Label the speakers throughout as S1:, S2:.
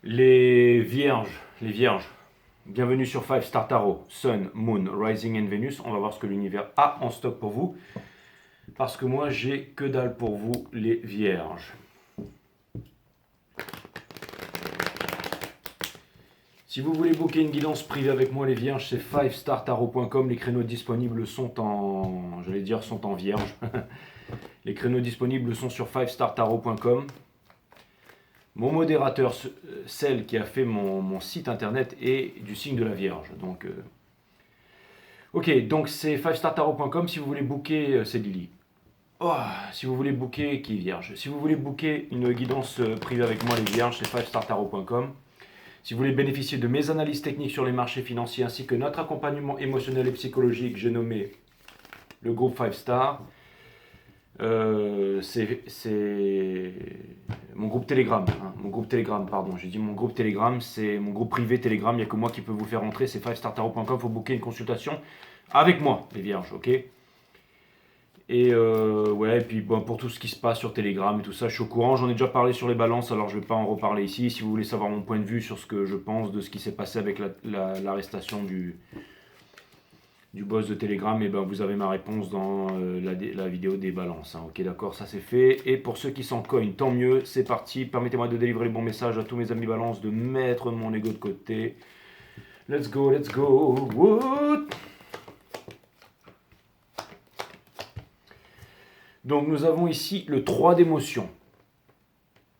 S1: Les vierges, bienvenue sur 5 Star Tarot, Sun, Moon, Rising and Venus. On va voir ce que l'univers a en stock pour vous. Parce que moi, j'ai que dalle pour vous, les vierges. Si vous voulez booker une guidance privée avec moi, les vierges, c'est 5startarot.com. Les créneaux disponibles sont en vierge. Les créneaux disponibles sont sur 5startarot.com. Mon modérateur, celle qui a fait mon site internet, est du signe de la Vierge. Donc, ok, donc c'est 5startarot.com. Si vous voulez booker, c'est Lily. Oh, si vous voulez booker, qui est Vierge. Si vous voulez booker une guidance privée avec moi, les Vierges, c'est 5startarot.com. Si vous voulez bénéficier de mes analyses techniques sur les marchés financiers ainsi que notre accompagnement émotionnel et psychologique, j'ai nommé le groupe 5 Star. C'est mon groupe Telegram, mon groupe Telegram, pardon, j'ai dit mon groupe Telegram, c'est mon groupe privé Telegram, il n'y a que moi qui peux vous faire entrer, c'est 5startarot.com, il faut booker une consultation avec moi, les vierges, ok. Et ouais, et puis bon, pour tout ce qui se passe sur Telegram et tout ça, je suis au courant, j'en ai déjà parlé sur les balances, alors je ne vais pas en reparler ici. Si vous voulez savoir mon point de vue sur ce que je pense de ce qui s'est passé avec l'arrestation du boss de Telegram, et ben vous avez ma réponse dans la vidéo des balances. Ok, d'accord, ça c'est fait. Et pour ceux qui s'en cognent, tant mieux, c'est parti. Permettez-moi de délivrer les bons messages à tous mes amis balance, de mettre mon ego de côté. Let's go, let's go. What? Donc nous avons ici le 3 d'émotion.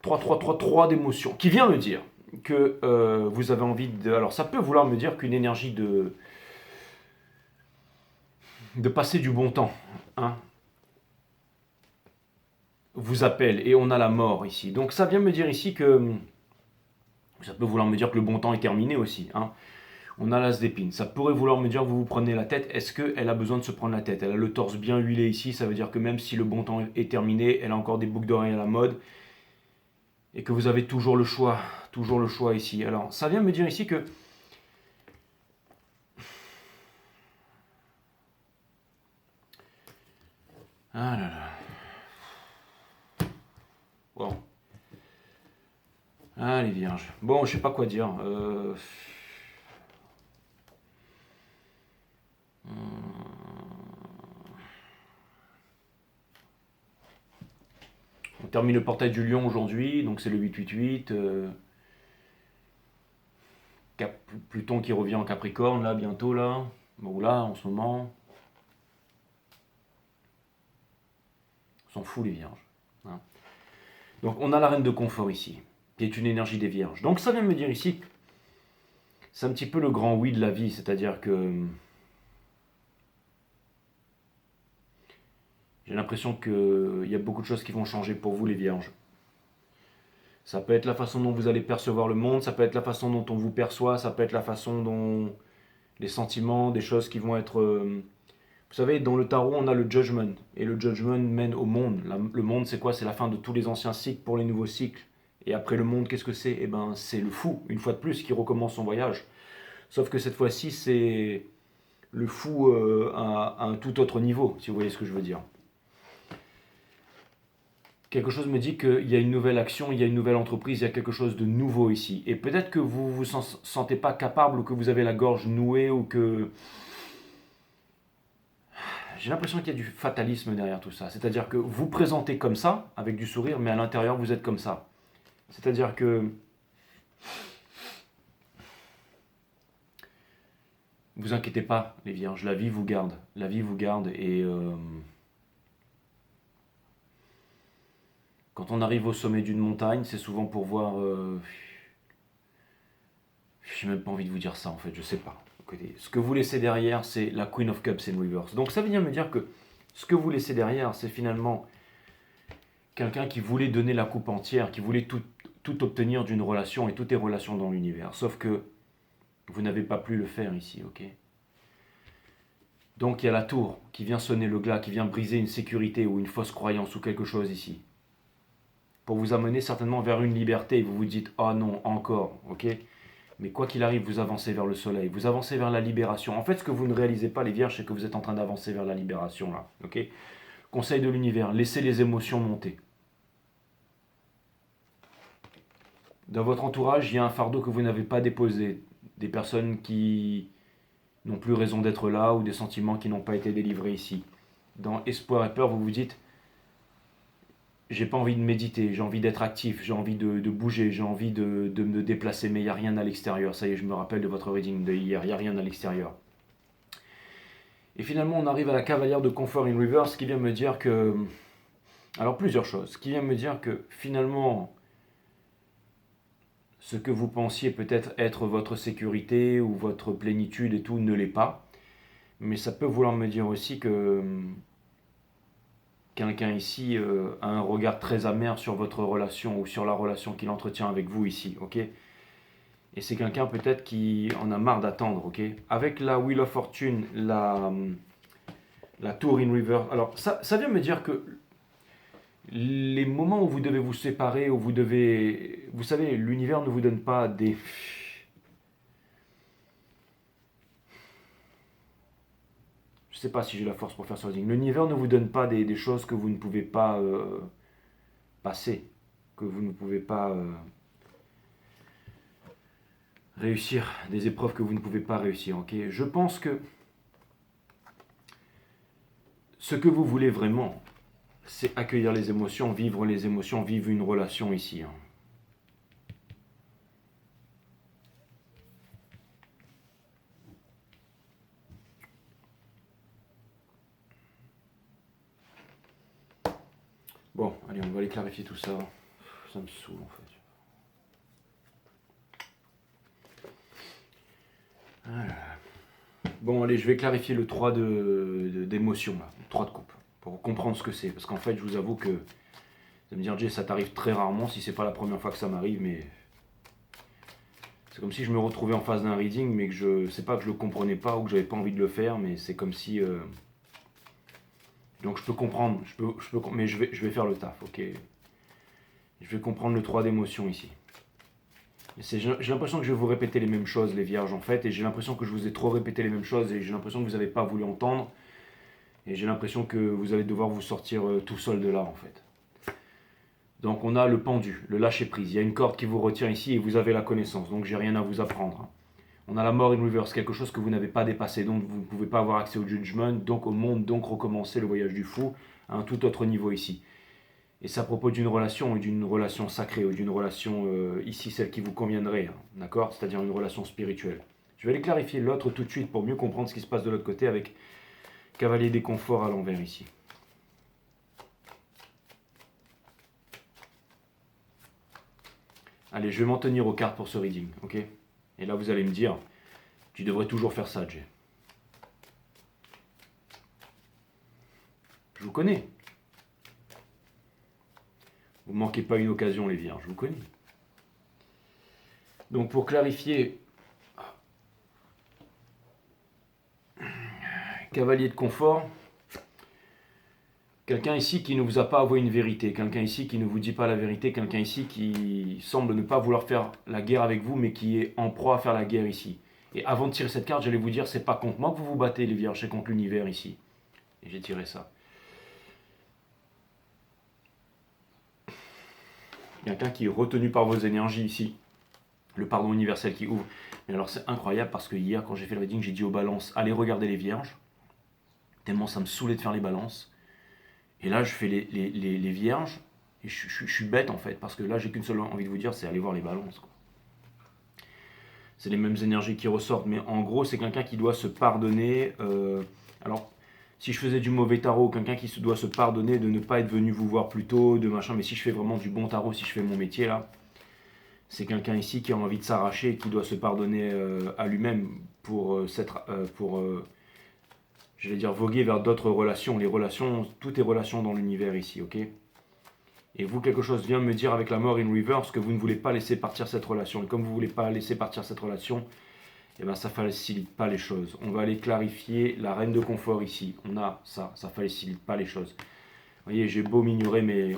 S1: 3 d'émotion. Qui vient me dire que vous avez envie de... Alors ça peut vouloir me dire qu'une énergie de passer du bon temps, hein, vous appelle, et on a la mort ici. Donc ça vient me dire ici que ça peut vouloir me dire que le bon temps est terminé aussi, hein. On a l'as d'épine. Ça pourrait vouloir me dire que vous vous prenez la tête. Est-ce qu'elle a besoin de se prendre la tête? Elle a le torse bien huilé ici. Ça veut dire que même si le bon temps est terminé, elle a encore des boucles d'oreilles à la mode. Et que vous avez toujours le choix. Toujours le choix ici. Alors, ça vient me dire ici que... Ah là là. Bon. Ah, les vierges. Bon, je sais pas quoi dire. On termine le portail du lion aujourd'hui, donc c'est le 888. Pluton qui revient en Capricorne, là, bientôt, là. Bon, là, en ce moment. On s'en fout, les vierges, hein. Donc, on a la reine de confort ici, qui est une énergie des vierges. Donc, ça vient me dire ici, c'est un petit peu le grand oui de la vie, c'est-à-dire que j'ai l'impression qu'il y a beaucoup de choses qui vont changer pour vous, les vierges. Ça peut être la façon dont vous allez percevoir le monde, ça peut être la façon dont on vous perçoit, ça peut être la façon dont les sentiments, des choses qui vont être... Vous savez, dans le tarot, on a le judgment. Et le judgment mène au monde. Le monde, c'est quoi? C'est la fin de tous les anciens cycles pour les nouveaux cycles. Et après le monde, qu'est-ce que c'est? Eh ben, c'est le fou, une fois de plus, qui recommence son voyage. Sauf que cette fois-ci, c'est le fou à un tout autre niveau, si vous voyez ce que je veux dire. Quelque chose me dit qu'il y a une nouvelle action, il y a une nouvelle entreprise, il y a quelque chose de nouveau ici. Et peut-être que vous ne vous sentez pas capable, ou que vous avez la gorge nouée, ou que... J'ai l'impression qu'il y a du fatalisme derrière tout ça. C'est-à-dire que vous présentez comme ça, avec du sourire, mais à l'intérieur, vous êtes comme ça. C'est-à-dire que... Vous inquiétez pas, les vierges, la vie vous garde. La vie vous garde, et... Quand on arrive au sommet d'une montagne, c'est souvent pour voir... J'ai même pas envie de vous dire ça, en fait, je sais pas. Écoutez, ce que vous laissez derrière, c'est la Queen of Cups in Reverse. Donc ça vient me dire que ce que vous laissez derrière, c'est finalement quelqu'un qui voulait donner la coupe entière, qui voulait tout obtenir d'une relation, et toutes les relations dans l'univers. Sauf que vous n'avez pas pu le faire ici, ok? Donc il y a la tour qui vient sonner le glas, qui vient briser une sécurité ou une fausse croyance ou quelque chose ici. Pour vous amener certainement vers une liberté, et vous vous dites, oh non, encore, ok? Mais quoi qu'il arrive, vous avancez vers le soleil, vous avancez vers la libération. En fait, ce que vous ne réalisez pas, les vierges, c'est que vous êtes en train d'avancer vers la libération, là. Ok? Conseil de l'univers, laissez les émotions monter. Dans votre entourage, il y a un fardeau que vous n'avez pas déposé. Des personnes qui n'ont plus raison d'être là ou des sentiments qui n'ont pas été délivrés ici. Dans espoir et peur, vous vous dites, j'ai pas envie de méditer, j'ai envie d'être actif, j'ai envie de bouger, j'ai envie de me déplacer, mais il n'y a rien à l'extérieur. Ça y est, je me rappelle de votre reading de hier, il n'y a rien à l'extérieur. Et finalement, on arrive à la cavalière de confort in reverse qui vient me dire que... Alors, plusieurs choses. Qui vient me dire que finalement, ce que vous pensiez peut-être être votre sécurité ou votre plénitude et tout ne l'est pas. Mais ça peut vouloir me dire aussi que quelqu'un ici a un regard très amer sur votre relation ou sur la relation qu'il entretient avec vous ici, ok? Et c'est quelqu'un peut-être qui en a marre d'attendre, ok? Avec la Wheel of Fortune, la Tour in Reverse, alors ça vient me dire que les moments où vous devez vous séparer, où vous devez... Vous savez, l'univers ne vous donne pas des... Je ne sais pas si j'ai la force pour faire ce reading. L'univers ne vous donne pas des choses que vous ne pouvez pas passer, que vous ne pouvez pas réussir, des épreuves que vous ne pouvez pas réussir, ok? Je pense que ce que vous voulez vraiment, c'est accueillir les émotions, vivre une relation ici. Hein. Bon, allez, on va aller clarifier tout ça. Ça me saoule en fait. Voilà. Bon, allez, je vais clarifier le 3 d'émotion, là, le 3 de coupe, pour comprendre ce que c'est. Parce qu'en fait, je vous avoue que, vous allez me dire, Jay, ça t'arrive très rarement, si c'est pas la première fois que ça m'arrive, mais c'est comme si je me retrouvais en face d'un reading, mais que je sais pas que je le comprenais pas ou que j'avais pas envie de le faire, mais c'est comme si... Donc je peux comprendre, mais je vais faire le taf, ok? Je vais comprendre le 3 d'émotion ici. J'ai l'impression que je vais vous répéter les mêmes choses, les vierges, en fait, et j'ai l'impression que je vous ai trop répété les mêmes choses, et j'ai l'impression que vous n'avez pas voulu entendre, et j'ai l'impression que vous allez devoir vous sortir tout seul de là, en fait. Donc on a le pendu, le lâcher-prise. Il y a une corde qui vous retient ici, et vous avez la connaissance, donc j'ai rien à vous apprendre. Hein. On a la mort in reverse, quelque chose que vous n'avez pas dépassé, donc vous ne pouvez pas avoir accès au judgment, donc au monde, donc recommencer le voyage du fou à un tout autre niveau ici. Et c'est à propos d'une relation, et d'une relation sacrée, ou d'une relation, ici, celle qui vous conviendrait, hein, d'accord? C'est-à-dire une relation spirituelle. Je vais aller clarifier l'autre tout de suite pour mieux comprendre ce qui se passe de l'autre côté avec Cavalier des Conforts à l'envers ici. Allez, je vais m'en tenir aux cartes pour ce reading, ok? Et là, vous allez me dire, tu devrais toujours faire ça, Jay. Je vous connais. Vous ne manquez pas une occasion, les vierges, je vous connais. Donc, pour clarifier, Cavalier de confort, quelqu'un ici qui ne vous a pas avoué une vérité, quelqu'un ici qui ne vous dit pas la vérité, quelqu'un ici qui semble ne pas vouloir faire la guerre avec vous, mais qui est en proie à faire la guerre ici. Et avant de tirer cette carte, j'allais vous dire, c'est pas contre moi que vous vous battez, les vierges, c'est contre l'univers ici. Et j'ai tiré ça. Quelqu'un qui est retenu par vos énergies ici. Le pardon universel qui ouvre. Mais alors c'est incroyable parce que hier, quand j'ai fait le reading, j'ai dit aux balances, allez regarder les vierges. Tellement ça me saoulait de faire les balances. Et là, je fais les vierges. Et je suis bête en fait. Parce que là, j'ai qu'une seule envie de vous dire, c'est aller voir les balances. Quoi. C'est les mêmes énergies qui ressortent. Mais en gros, c'est quelqu'un qui doit se pardonner. Alors, si je faisais du mauvais tarot, quelqu'un qui doit se pardonner de ne pas être venu vous voir plus tôt, de machin. Mais si je fais vraiment du bon tarot, si je fais mon métier là, c'est quelqu'un ici qui a envie de s'arracher et qui doit se pardonner à lui-même pour je vais dire, voguer vers d'autres relations. Les relations, tout est relation dans l'univers ici, ok? Et vous, quelque chose vient me dire avec la mort in reverse que vous ne voulez pas laisser partir cette relation. Et comme vous ne voulez pas laisser partir cette relation, eh ben, ça ne facilite pas les choses. On va aller clarifier la reine de confort ici. On a ça, ça ne facilite pas les choses. Vous voyez, j'ai beau m'ignorer, mais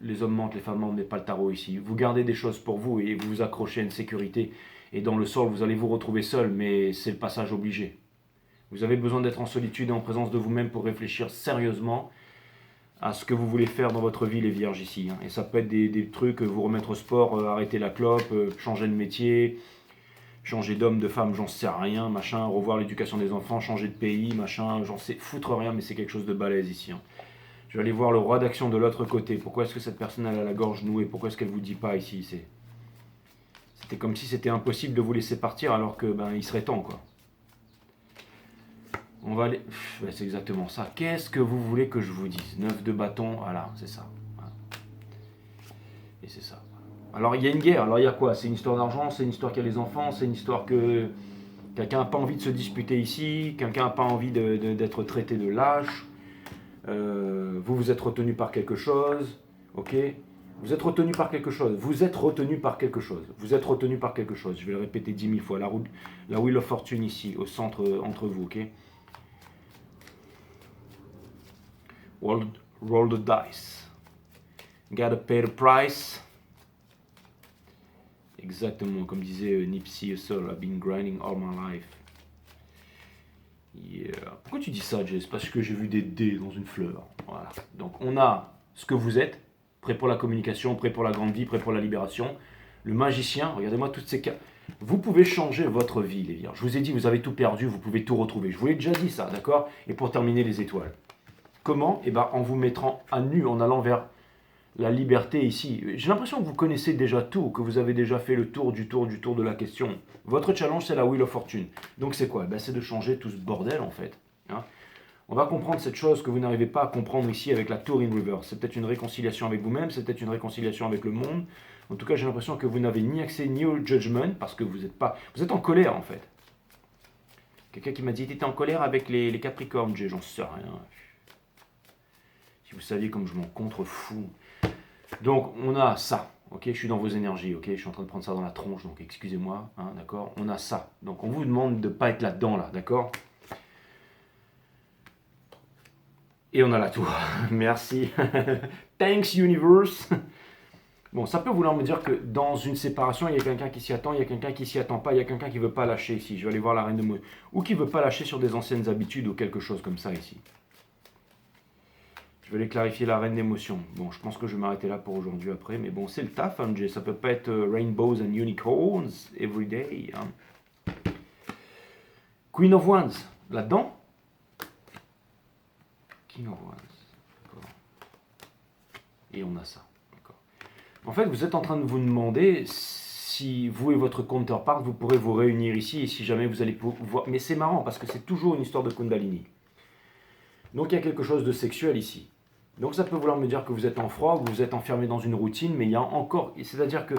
S1: les hommes mentent, les femmes mentent, mais pas le tarot ici. Vous gardez des choses pour vous et vous vous accrochez à une sécurité. Et dans le sol, vous allez vous retrouver seul, mais c'est le passage obligé. Vous avez besoin d'être en solitude et en présence de vous-même pour réfléchir sérieusement à ce que vous voulez faire dans votre vie, les vierges ici. Hein. Et ça peut être des trucs, vous remettre au sport, arrêter la clope, changer de métier, changer d'homme, de femme, j'en sais rien, machin, revoir l'éducation des enfants, changer de pays, machin, j'en sais foutre rien, mais c'est quelque chose de balèze ici. Hein. Je vais aller voir le roi d'action de l'autre côté. Pourquoi est-ce que cette personne elle a la gorge nouée? Pourquoi est-ce qu'elle vous dit pas ici? C'était comme si c'était impossible de vous laisser partir alors que il serait temps quoi. On va aller... c'est exactement ça. Qu'est-ce que vous voulez que je vous dise? 9 de bâton, voilà, c'est ça. Voilà. Et c'est ça. Alors il y a une guerre, alors il y a quoi? C'est une histoire d'argent, c'est une histoire qu'il y a les enfants, c'est une histoire que quelqu'un n'a pas envie de se disputer ici, quelqu'un n'a pas envie d'être traité de lâche, vous êtes retenu par quelque chose, ok? Vous êtes retenu par quelque chose, vous êtes retenu par quelque chose, vous êtes retenu par quelque chose, je vais le répéter 10 000 fois, la Wheel of Fortune ici, au centre entre vous, ok? Roll the dice. Gotta pay the price. Exactement, comme disait Nipsey Hussle, I've been grinding all my life. Yeah. Pourquoi tu dis ça, Jess? Parce que j'ai vu des dés dans une fleur. Voilà. Donc on a ce que vous êtes, prêt pour la communication, prêt pour la grande vie, prêt pour la libération. Le magicien, regardez-moi toutes ces cas. Vous pouvez changer votre vie, les vierges. Je vous ai dit, vous avez tout perdu, vous pouvez tout retrouver. Je vous l'ai déjà dit ça, d'accord? Et pour terminer, les étoiles. Comment? Eh bien, en vous mettant à nu, en allant vers la liberté ici. J'ai l'impression que vous connaissez déjà tout, que vous avez déjà fait le tour de la question. Votre challenge, c'est la Wheel of Fortune. Donc c'est quoi? C'est de changer tout ce bordel, en fait. Hein. On va comprendre cette chose que vous n'arrivez pas à comprendre ici avec la Tour in Reverse. C'est peut-être une réconciliation avec vous-même, c'est peut-être une réconciliation avec le monde. En tout cas, j'ai l'impression que vous n'avez ni accès ni au judgment, parce que vous êtes en colère, en fait. Quelqu'un qui m'a dit, t'étais en colère avec les Capricornes. J'en sais rien. Si vous saviez comme je m'en contrefous. Donc, on a ça. Ok, je suis dans vos énergies. Ok, je suis en train de prendre ça dans la tronche. Donc, excusez-moi. Hein, d'accord. On a ça. Donc, on vous demande de ne pas être là-dedans, là. D'accord. Et on a la tour. Merci. Thanks, universe. Bon, ça peut vouloir me dire que dans une séparation, il y a quelqu'un qui s'y attend, il y a quelqu'un qui s'y attend pas, il y a quelqu'un qui veut pas lâcher ici. Je vais aller voir la reine de Mo. Ou qui veut pas lâcher sur des anciennes habitudes ou quelque chose comme ça ici. Je vais aller clarifier la reine d'émotion. Bon, je pense que je vais m'arrêter là pour aujourd'hui après. Mais bon, c'est le taf, hein, Jay. Ça peut pas être rainbows and unicorns every day. Hein. Queen of Wands, là-dedans. King of Wands. D'accord. Et on a ça. D'accord. En fait, vous êtes en train de vous demander si vous et votre counterpart, vous pourrez vous réunir ici et si jamais vous allez pouvoir... Mais c'est marrant parce que c'est toujours une histoire de Kundalini. Donc il y a quelque chose de sexuel ici. Donc ça peut vouloir me dire que vous êtes en froid, que vous êtes enfermé dans une routine, mais il y a encore... C'est-à-dire que,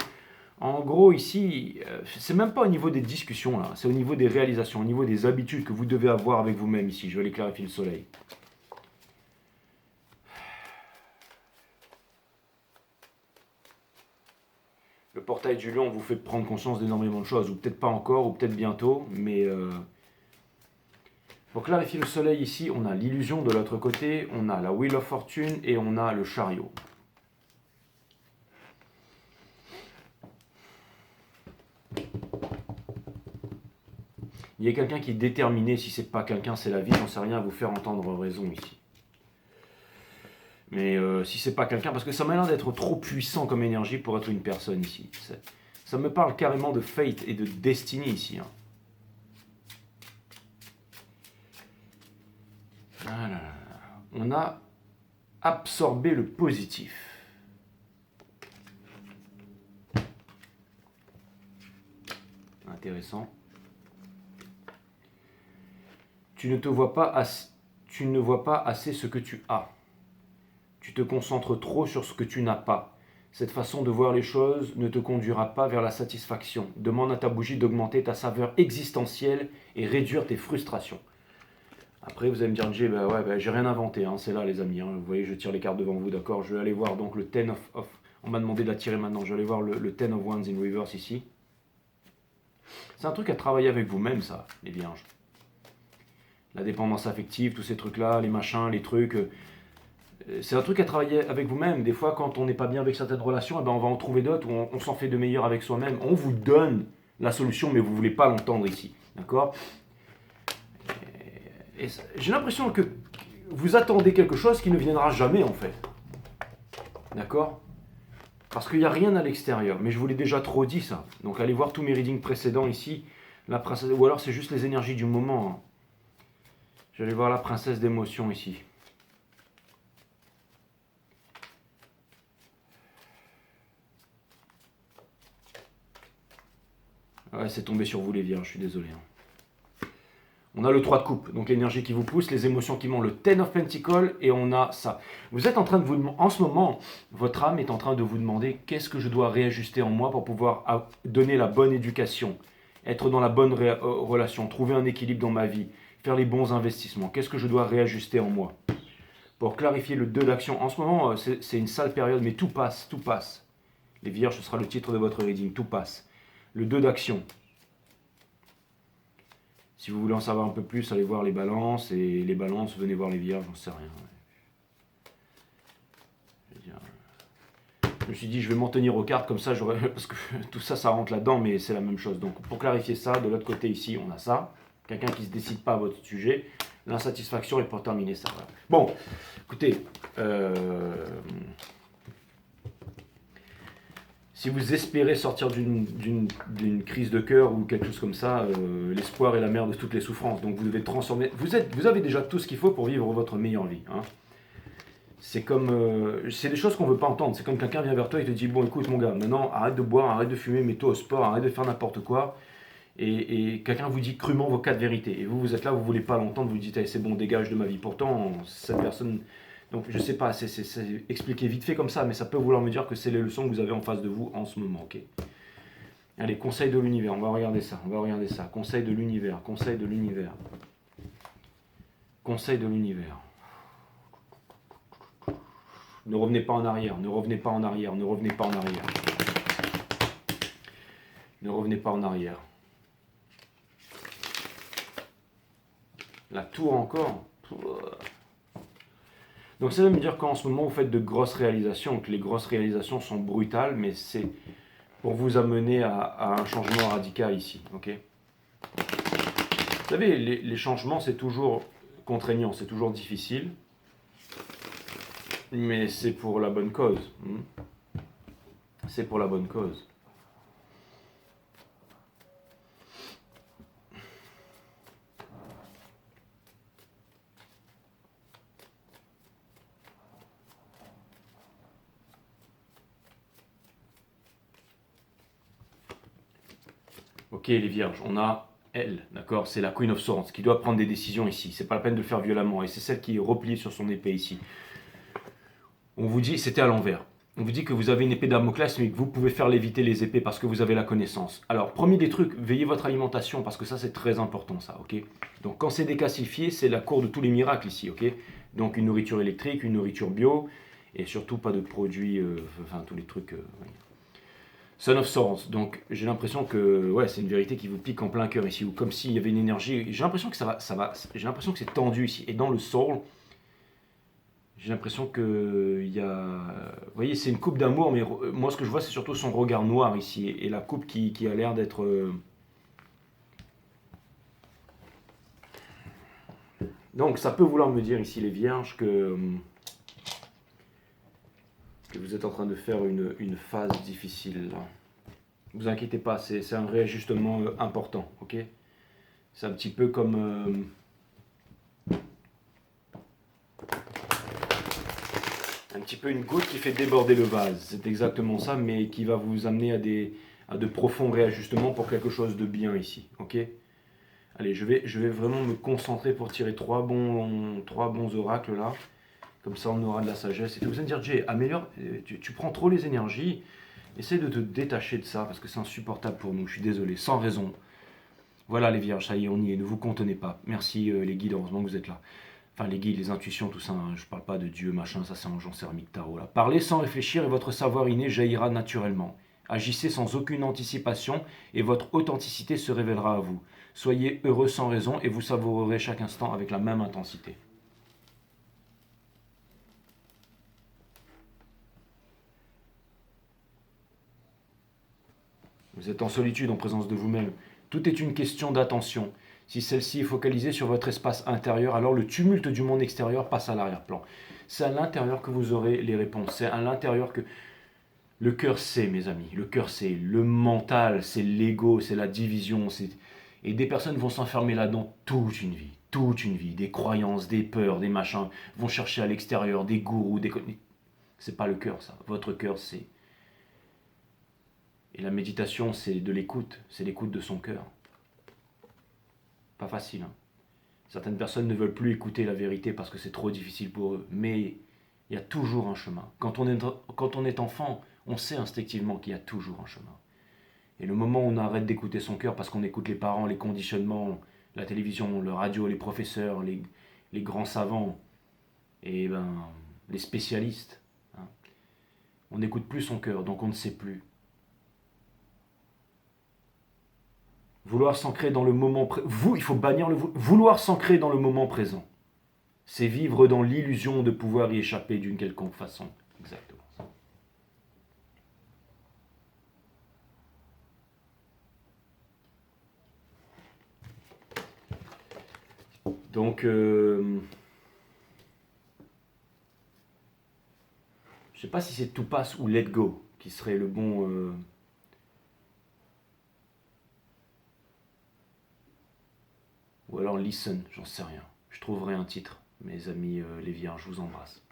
S1: en gros, ici, c'est même pas au niveau des discussions, là, c'est au niveau des réalisations, au niveau des habitudes que vous devez avoir avec vous-même ici. Je vais aller clarifier le soleil. Le portail du lion vous fait prendre conscience d'énormément de choses, ou peut-être pas encore, ou peut-être bientôt, mais... Pour clarifier le soleil ici, on a l'illusion de l'autre côté, on a la Wheel of Fortune et on a le chariot. Il y a quelqu'un qui est déterminé, si c'est pas quelqu'un, c'est la vie, j'en sais rien, à vous faire entendre raison ici. Mais si c'est pas quelqu'un, parce que ça m'a l'air d'être trop puissant comme énergie pour être une personne ici. Ça me parle carrément de fate et de destinée ici. Hein. Voilà. On a absorbé le positif. Intéressant. Tu ne vois pas assez ce que tu as. Tu te concentres trop sur ce que tu n'as pas. Cette façon de voir les choses ne te conduira pas vers la satisfaction. Demande à ta bougie d'augmenter ta saveur existentielle et réduire tes frustrations. Après, vous allez me dire, Jay, j'ai rien inventé, hein, c'est là, les amis. Hein. Vous voyez, je tire les cartes devant vous, d'accord. Je vais aller voir donc le Ten of... On m'a demandé de la tirer maintenant. Je vais aller voir le Ten of Wands in Reverse ici. C'est un truc à travailler avec vous-même, ça, les vierges. La dépendance affective, tous ces trucs-là, les machins, les trucs... c'est un truc à travailler avec vous-même. Des fois, quand on n'est pas bien avec certaines relations, on va en trouver d'autres, où on s'en fait de meilleurs avec soi-même. On vous donne la solution, mais vous ne voulez pas l'entendre ici, d'accord. J'ai l'impression que vous attendez quelque chose qui ne viendra jamais en fait. D'accord? Parce qu'il n'y a rien à l'extérieur. Mais je vous l'ai déjà trop dit ça. Donc allez voir tous mes readings précédents ici. La princesse, ou alors c'est juste les énergies du moment. Hein. J'allais voir la princesse d'émotion ici. Ouais, c'est tombé sur vous les vierges, je suis désolé. Hein. On a le 3 de coupe, donc l'énergie qui vous pousse, les émotions qui montent, le 10 of Pentacles, et on a ça. Vous êtes en train de vous demander, en ce moment, votre âme est en train de vous demander qu'est-ce que je dois réajuster en moi pour pouvoir donner la bonne éducation, être dans la bonne relation, trouver un équilibre dans ma vie, faire les bons investissements. Qu'est-ce que je dois réajuster en moi? Pour clarifier le 2 d'action, en ce moment, c'est une sale période, mais tout passe, tout passe. Les vierges, ce sera le titre de votre reading, tout passe. Le 2 d'action. Si vous voulez en savoir un peu plus, allez voir les balances. Et les balances, venez voir les vierges, j'en sais rien. Je me suis dit, je vais m'en tenir aux cartes, comme ça, parce que tout ça, ça rentre là-dedans, mais c'est la même chose. Donc, pour clarifier ça, de l'autre côté, ici, on a ça. Quelqu'un qui ne se décide pas à votre sujet. L'insatisfaction, et pour terminer ça. Voilà. Bon, écoutez, si vous espérez sortir d'une crise de cœur ou quelque chose comme ça, l'espoir est la mère de toutes les souffrances. Donc vous devez transformer. Vous avez déjà tout ce qu'il faut pour vivre votre meilleure vie. Hein. C'est comme, c'est des choses qu'on ne veut pas entendre. C'est comme quelqu'un vient vers toi et te dit, bon écoute mon gars, maintenant arrête de boire, arrête de fumer, mets-toi au sport, arrête de faire n'importe quoi. Et quelqu'un vous dit crûment vos 4 vérités. Et vous êtes là, vous ne voulez pas l'entendre, vous dites, hey, c'est bon, dégage de ma vie. Pourtant, cette personne... Donc je sais pas, c'est expliqué vite fait comme ça, mais ça peut vouloir me dire que c'est les leçons que vous avez en face de vous en ce moment, ok? Allez, conseil de l'univers, on va regarder ça, Conseil de l'univers, conseil de l'univers. Conseil de l'univers. Ne revenez pas en arrière, ne revenez pas en arrière, ne revenez pas en arrière. Ne revenez pas en arrière. La tour encore. Donc ça veut me dire qu'en ce moment vous faites de grosses réalisations, que les grosses réalisations sont brutales, mais c'est pour vous amener à un changement radical ici. Okay, vous savez, les changements c'est toujours contraignant, c'est toujours difficile, mais c'est pour la bonne cause. C'est pour la bonne cause. Ok les vierges, on a elle, d'accord, c'est la Queen of Swords qui doit prendre des décisions ici. C'est pas la peine de le faire violemment et c'est celle qui est repliée sur son épée ici. On vous dit, c'était à l'envers. On vous dit que vous avez une épée Damoclès, mais que vous pouvez faire léviter les épées parce que vous avez la connaissance. Alors, premier des trucs, veillez votre alimentation parce que ça c'est très important ça, ok? Donc quand c'est décalcifié, c'est la cour de tous les miracles ici, ok? Donc une nourriture électrique, une nourriture bio, et surtout pas de produits, enfin tous les trucs... Son of Swords, donc j'ai l'impression que ouais, c'est une vérité qui vous pique en plein cœur ici, ou comme s'il y avait une énergie. J'ai l'impression que j'ai l'impression que c'est tendu ici. Et dans le soul, j'ai l'impression que il y a, vous voyez, c'est une coupe d'amour, mais moi ce que je vois c'est surtout son regard noir ici et la coupe qui a l'air d'être. Donc ça peut vouloir me dire ici les vierges que vous êtes en train de faire une phase difficile. Là. Ne vous inquiétez pas, c'est un réajustement important, ok? C'est un petit peu comme... un petit peu une goutte qui fait déborder le vase. C'est exactement ça, mais qui va vous amener à de profonds réajustements pour quelque chose de bien ici, ok? Allez, je vais vraiment me concentrer pour tirer trois bons oracles là. Comme ça, on aura de la sagesse. Et vous allez me dire, Jay, améliore, tu prends trop les énergies. Essaye de te détacher de ça, parce que c'est insupportable pour nous. Je suis désolé, sans raison. Voilà les vierges, ça y est, on y est. Ne vous contenez pas. Merci les guides, heureusement que vous êtes là. Enfin, les guides, les intuitions, tout ça. Hein, je parle pas de Dieu, machin, ça c'est un j'en ermite tarot là. Parlez sans réfléchir et votre savoir inné jaillira naturellement. Agissez sans aucune anticipation et votre authenticité se révélera à vous. Soyez heureux sans raison et vous savourerez chaque instant avec la même intensité. Vous êtes en solitude en présence de vous-même. Tout est une question d'attention. Si celle-ci est focalisée sur votre espace intérieur, alors le tumulte du monde extérieur passe à l'arrière-plan. C'est à l'intérieur que vous aurez les réponses. C'est à l'intérieur que le cœur sait, mes amis. Le cœur sait. Le mental, c'est l'ego, c'est la division. Et des personnes vont s'enfermer là-dedans toute une vie. Toute une vie. Des croyances, des peurs, des machins. Vont chercher à l'extérieur, des gourous, des... C'est pas le cœur, ça. Votre cœur, c'est... Et la méditation, c'est de l'écoute. C'est l'écoute de son cœur. Pas facile, hein. Certaines personnes ne veulent plus écouter la vérité parce que c'est trop difficile pour eux. Mais il y a toujours un chemin. Quand on est enfant, on sait instinctivement qu'il y a toujours un chemin. Et le moment où on arrête d'écouter son cœur parce qu'on écoute les parents, les conditionnements, la télévision, la radio, les professeurs, les grands savants, et ben, les spécialistes, hein, on n'écoute plus son cœur, donc on ne sait plus. Vouloir s'ancrer dans le moment présent. Il faut bannir le vouloir s'ancrer dans le moment présent. C'est vivre dans l'illusion de pouvoir y échapper d'une quelconque façon. Exactement ça. Donc, je ne sais pas si c'est To Pass ou Let Go qui serait le bon. Ou alors Listen, j'en sais rien. Je trouverai un titre. Mes amis léviens, je vous embrasse.